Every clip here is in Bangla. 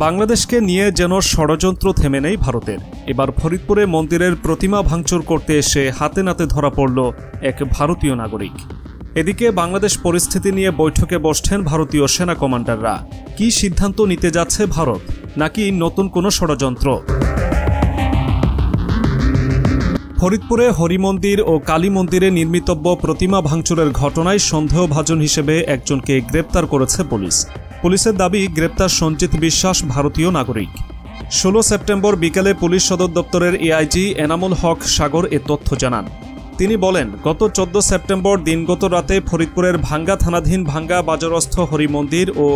বাংলাদেশকে নিয়ে যেন ষড়যন্ত্র থেমে নেই ভারতের। এবার ফরিদপুরে মন্দিরের প্রতিমা ভাঙচুর করতে এসে হাতে নাতে ধরা পড়ল এক ভারতীয় নাগরিক। এদিকে বাংলাদেশ পরিস্থিতি নিয়ে বৈঠকে বসছেন ভারতীয় সেনা কমান্ডাররা। কি সিদ্ধান্ত নিতে যাচ্ছে ভারত, নাকি নতুন কোনো ষড়যন্ত্র? ফরিদপুরে হরিমন্দির ও কালী মন্দিরে নির্মিতব্য প্রতিমা ভাঙচুরের ঘটনায় সন্দেহভাজন হিসেবে একজনকে গ্রেপ্তার করেছে পুলিশ। পুলিশের দাবি, গ্রেপ্তার সঞ্জিত বিশ্বাস ভারতীয় নাগরিক। 16 সেপ্টেম্বর বিকেলে পুলিশ সদর দপ্তরের এআইজি এনামুল হক সাগর এ তথ্য জানান। তিনি বলেন, গত 14 সেপ্টেম্বর দিনগত রাতে ফরিদপুরের ভাঙ্গা থানাধীন ভাঙ্গা বাজারস্থ হরিমন্দির ও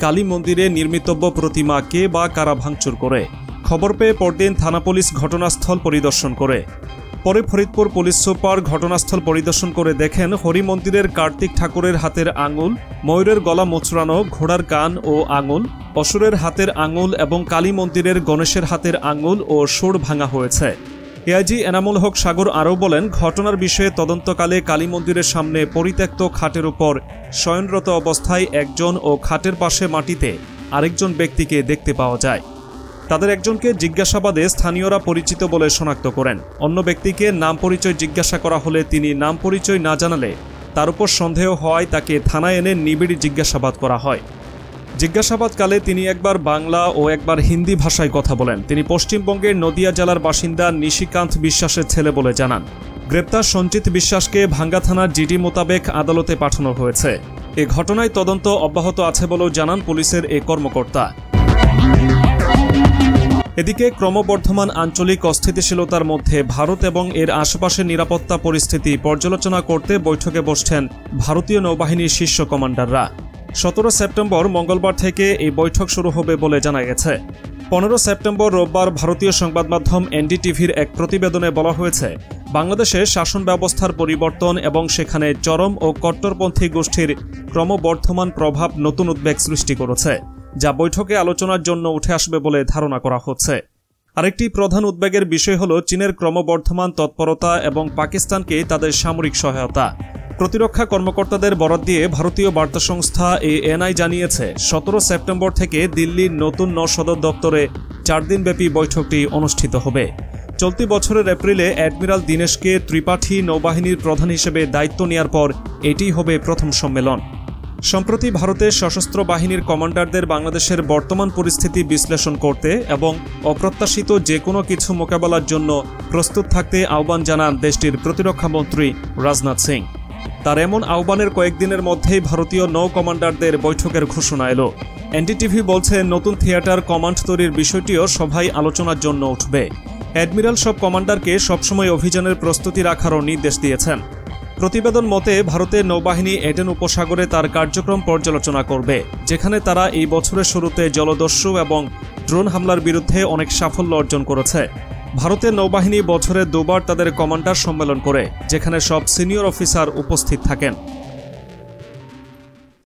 কালী মন্দিরে নির্মিতব্য প্রতিমা কে বা কারা ভাঙচুর করে। খবর পেয়ে পরদিন থানা পুলিশ ঘটনাস্থল পরিদর্শন করে। পরে ফরিদপুর পুলিশ সুপার ঘটনাস্থল পরিদর্শন করে দেখেন, হরিমন্দিরের কার্তিক ঠাকুরের হাতের আঙুল, ময়ূরের গলা মোচড়ানো, ঘোড়ার কান ও আঙুল, অসুরের হাতের আঙুল এবং কালী মন্দিরের গণেশের হাতের আঙুল ও সুর ভাঙা হয়েছে। এআইজি এনামুল হক সাগর আরও বলেন, ঘটনার বিষয়ে তদন্তকালে কালী মন্দিরের সামনে পরিত্যক্ত খাটের উপর শয়নরত অবস্থায় একজন ও খাটের পাশে মাটিতে আরেকজন ব্যক্তিকে দেখতে পাওয়া যায়। তাদের একজনকে জিজ্ঞাসাবাদে স্থানীয়রা পরিচিত বলে শনাক্ত করেন। অন্য ব্যক্তিকে নাম পরিচয় জিজ্ঞাসা করা হলে তিনি নাম পরিচয় না জানালে তার উপর সন্দেহ হওয়ায় তাকে থানায় এনে নিবিড় জিজ্ঞাসাবাদ করা হয়। জিজ্ঞাসাবাদকালে তিনি একবার বাংলা ও একবার হিন্দি ভাষায় কথা বলেন। তিনি পশ্চিমবঙ্গের নদিয়া জেলার বাসিন্দা নিশিকান্ত বিশ্বাসের ছেলে বলে জানান। গ্রেপ্তার সঞ্জিত বিশ্বাসকে ভাঙ্গা থানার জিডি মোতাবেক আদালতে পাঠানো হয়েছে। এ ঘটনায় তদন্ত অব্যাহত আছে বলেও জানান পুলিশের এ কর্মকর্তা। এদিকে ক্রমবর্ধমান আঞ্চলিক অস্থিতিশীলতার মধ্যে ভারত এবং এর আশেপাশের নিরাপত্তা পরিস্থিতি পর্যালোচনা করতে বৈঠকে বসছেন ভারতীয় নৌবাহিনীর শীর্ষ কমান্ডাররা। 17 সেপ্টেম্বর মঙ্গলবার থেকে এই বৈঠক শুরু হবে বলে জানা গেছে। 15 সেপ্টেম্বর রোববার ভারতীয় সংবাদ মাধ্যম এনডিটিভির এক প্রতিবেদনে বলা হয়েছে, বাংলাদেশে শাসন ব্যবস্থার পরিবর্তন এবং সেখানে চরম ও কট্টরপন্থী গোষ্ঠীর ক্রমবর্ধমান প্রভাব নতুন উদ্বেগ সৃষ্টি করেছে, যা বৈঠকে আলোচনার জন্য উঠে আসবে বলে ধারণা করা হচ্ছে। আরেকটি প্রধান উদ্বেগের বিষয় হল চীনের ক্রমবর্ধমান তৎপরতা এবং পাকিস্তানকে তাদের সামরিক সহায়তা। প্রতিরক্ষা কর্মকর্তাদের বরাত দিয়ে ভারতীয় বার্তা সংস্থা এএনআই জানিয়েছে, 17 সেপ্টেম্বর থেকে দিল্লির নতুন নৌ সদর দপ্তরে 4 দিনব্যাপী বৈঠকটি অনুষ্ঠিত হবে। চলতি বছরের এপ্রিলে অ্যাডমিরাল দীনেশকে ত্রিপাঠী নৌবাহিনীর প্রধান হিসেবে দায়িত্ব নেওয়ার পর এটিই হবে প্রথম সম্মেলন। সম্প্রতি ভারতের সশস্ত্র বাহিনীর কমান্ডারদের বাংলাদেশের বর্তমান পরিস্থিতি বিশ্লেষণ করতে এবং অপ্রত্যাশিত যে কোনো কিছু মোকাবেলার জন্য প্রস্তুত থাকতে আহ্বান জানান দেশটির প্রতিরক্ষামন্ত্রী রাজনাথ সিং। তার এমন আহ্বানের কয়েকদিনের মধ্যেই ভারতীয় নৌ কমান্ডারদের বৈঠকের ঘোষণা এলো। এনডিটিভি বলছে, নতুন থিয়েটার কমান্ড তৈরির বিষয়টিও সভায় আলোচনার জন্য উঠবে। অ্যাডমিরাল সব কমান্ডারকে সবসময় অভিযানের প্রস্তুতি রাখারও নির্দেশ দিয়েছেন। প্রতিবেদন মতে, ভারতের নৌবাহিনী এডেন উপসাগরে তার কার্যক্রম পর্যালোচনা করবে, যেখানে তারা এই বছরের শুরুতে জলদস্যু এবং ড্রোন হামলার বিরুদ্ধে অনেক সাফল্য অর্জন করেছে। ভারতের নৌবাহিনী বছরে 2বার তাদের কমান্ডার সম্মেলন করে, যেখানে সব সিনিয়র অফিসার উপস্থিত থাকেন।